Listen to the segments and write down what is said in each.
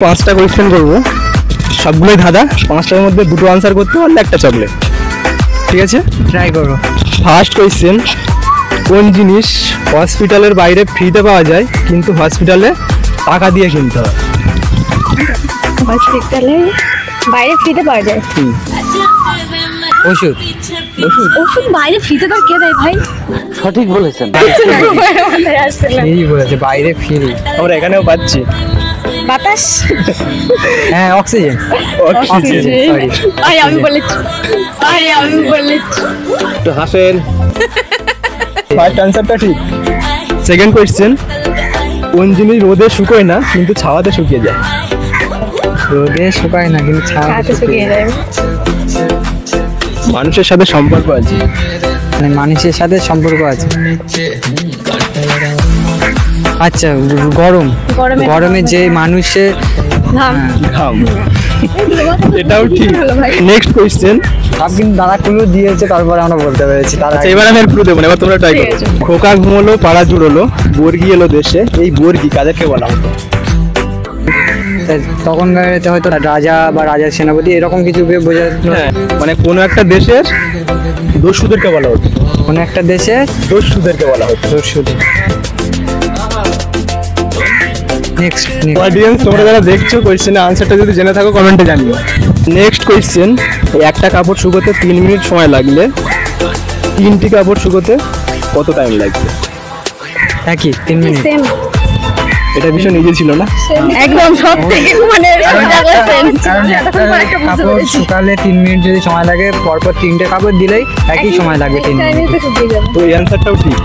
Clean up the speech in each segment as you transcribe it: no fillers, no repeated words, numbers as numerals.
পাঁচটা কোয়েশ্চেন করবো, সবগুলোই ধাঁধা। পাঁচটার মধ্যে দুটো আনসার করতে পারলে একটা চকলেট, ঠিক আছে? ট্রাই করো। ফার্স্ট কোয়েশ্চেন, কোন জিনিস হসপিটালের বাইরে ফ্রিতে পাওয়া যায় কিন্তু হসপিটালে টাকা দিয়ে কিনতে হয়? হসপিটালে বাইরে ফ্রিতে পাওয়া যায়? ওষুধ। ওষুধ বাইরে ফ্রিতে তো কে দেয় ভাই? সঠিক বলেছেন। এই বলেছে বাইরে ফ্রি, আমরা এখানেও পাচ্ছি। বাতাস? হ্যাঁ, অক্সিজেন। আমি বলেছি, তো হাসেন। ফার্স্ট আনসারটা ঠিক। সেকেন্ড কোয়েশ্চেন, কোন জিনিস রোদে শুকোয় না কিন্তু ছাওয়াতে শুকিয়ে যায়? রোদে শুকায় না কিন্তু হাতে শুকিয়ে যায়। মানুষের সাথে সম্পর্ক আছে। মানে মানুষের সাথে সম্পর্ক আছে। আচ্ছা, গরমে যে মানুষের ঘাম। ঘাম, এটাও ঠিক। নেক্সট কোয়েশ্চেন, সব কিন্তু দাদা ক্লু দিয়েছে, তারপরে আমরা বলতে পেরেছি। আচ্ছা এবার আমি ক্লু দেবো না, এবার তোমরা ট্রাই করো। খোকা ঘুমোলো পাড়া জুড়োলো, বর্গি এলো দেশে, এই বর্গি কাদেরকে বলা হতো? তখন হয়তো রাজা বা রাজার সেনাপতি এরকম কিছু বোঝানো। হ্যাঁ, মানে কোনো একটা দেশের দস্যুদেরকে বলা হতো। কোনো একটা দেশে দস্যুদেরকে বলা হতো। দস্যুদের। নেক্সট অডিয়েন্স, তোমরা যারা দেখছো কোয়েশ্চেনের আনসারটা যদি জেনে থাকো কমেন্টে জানিও। নেক্সট কোয়েশ্চেন, একটা কাপড় শুকোতে 3 মিনিট সময় লাগলে 3টি কাপড় শুকোতে কত টাইম লাগবে? একই 3 মিনিট। সেম, এটা ভীষণ ইজি ছিল না? একদম সব থেকে মানে কারণ একটা কাপড় শুকালে 3 মিনিট যদি সময় লাগে, পরপর 3টে কাপড় দিলেই একই সময় লাগবে 3 মিনিট। তো এই অ্যান্সারটাও ঠিক।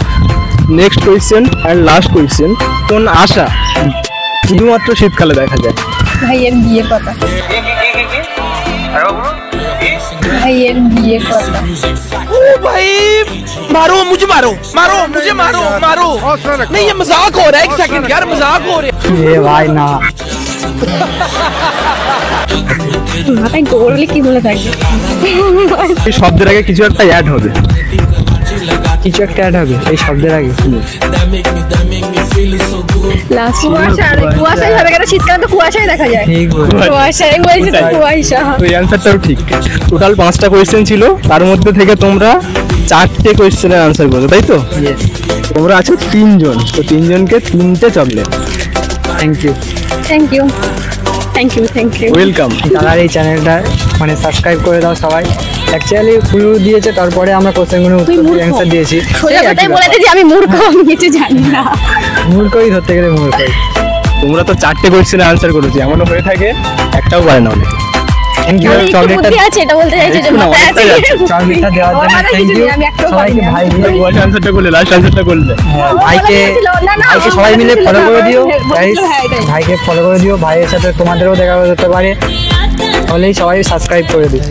Next question and last question, কোন আশা শুধুমাত্র শীতকালে দেখা যায়? ভাইয়ের বিয়ে কথা। ভাইয়ের বিয়ে কথা। भाई मारो मुझे, मारो मारो मुझे, मारो मारो। नहीं ये मजाक हो रहा है, एक सेकंड यार, मजाक हो रहा है। এ ভাই না, মাথায় দৌড়লে কি বলে থাকবে? এই শব্দের আগে কিছু একটা অ্যাড হবে। কিছু একটা অ্যাড হবে এই শব্দের আগে। কুয়াশাই হবে, কেন শীতকালে তো কুয়াশাই দেখা যায়। ঠিক বলেছো। কুয়াশাই বলছে তো, কুয়াশা। তো এই অ্যান্সারটাও ঠিক। টোটাল 5টা কোয়েশ্চেন ছিল, তার মধ্যে থেকে তোমরা 4টে কোয়েশ্চেনের আনসার করো, তাই তো? Yes. তোমরা আছো 3 জন, তো 3 জনকে 3টে chocolate. Thank you. Thank you, thank you, thank you. Welcome. দাদার এই চ্যানেলটা মানে সাবস্ক্রাইব করে দাও সবাই। অ্যাকচুয়ালি ক্লু দিয়েছে, তারপরে আমরা কোশ্চেনগুলো অ্যান্সার দিয়েছি। সোজা কথাই বলেছে যে আমি মূর্খ, আমি কিছু জানি না। মূর্খই ধরতে গেলে মূর্খই। তোমরা তো 4টে কোয়েশ্চেনের আনসার করেছো, এমনও হয়ে থাকে একটাও পারে না অনেকে। Thank you. আমি একটু চকলেটটা বুদ্ধি আছে, এটা বলতে চাইছে যে মাথায় আছে। চকলেটটা দেওয়ার জন্য আমার থ্যাংক কিছু ইউ নেই, আমি একটাও সবাইকে। পারি না। ভাই লাস্ট আনসারটা করলে, লাস্ট আনসারটা করলে। ভাইকে ভাইকে সবাই মিলে ফলো করে দিও। ভাইকে ফলো করে দিও, ভাইয়ের সাথে তোমাদেরও দেখা করতে পারে, তাহলেই সবাই সাবস্ক্রাইব করে দিও।